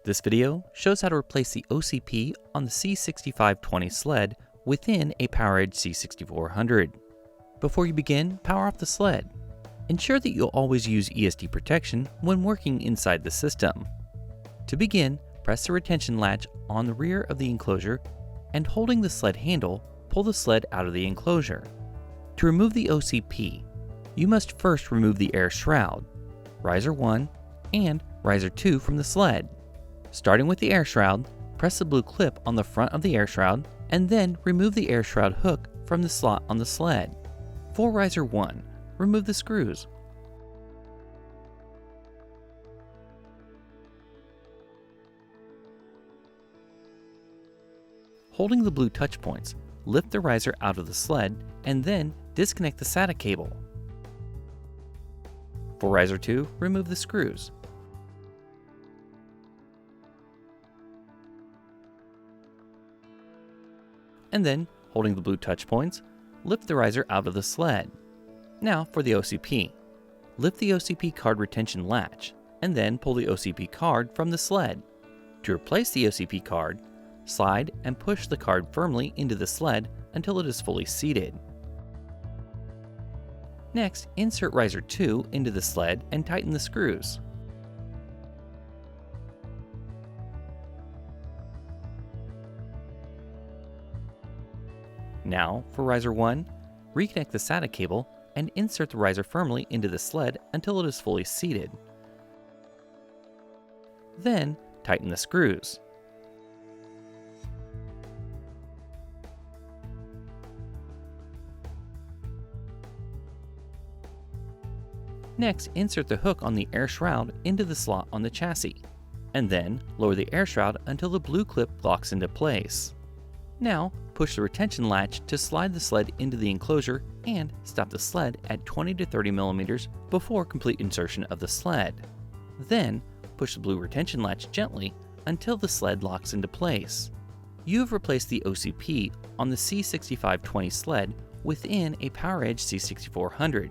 This video shows how to replace the OCP on the C6520 sled within a PowerEdge C6400. Before you begin, power off the sled. Ensure that you'll always use ESD protection when working inside the system. To begin, press the retention latch on the rear of the enclosure and holding the sled handle, pull the sled out of the enclosure. To remove the OCP, you must first remove the air shroud, riser 1, and riser 2 from the sled. Starting with the air shroud, press the blue clip on the front of the air shroud and then remove the air shroud hook from the slot on the sled. For riser 1, remove the screws. Holding the blue touch points, lift the riser out of the sled and then disconnect the SATA cable. For riser 2, remove the screws. And then, holding the blue touch points, lift the riser out of the sled. Now for the OCP. Lift the OCP card retention latch, and then pull the OCP card from the sled. To replace the OCP card, slide and push the card firmly into the sled until it is fully seated. Next, insert riser 2 into the sled and tighten the screws. Now, for riser 1, reconnect the SATA cable and insert the riser firmly into the sled until it is fully seated. Then, tighten the screws. Next, insert the hook on the air shroud into the slot on the chassis, and then lower the air shroud until the blue clip locks into place. Now, push the retention latch to slide the sled into the enclosure and stop the sled at 20 to 30 millimeters before complete insertion of the sled. Then, push the blue retention latch gently until the sled locks into place. You have replaced the OCP on the C6520 sled within a PowerEdge C6400.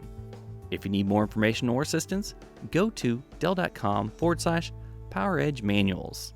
If you need more information or assistance, go to dell.com/PowerEdge manuals.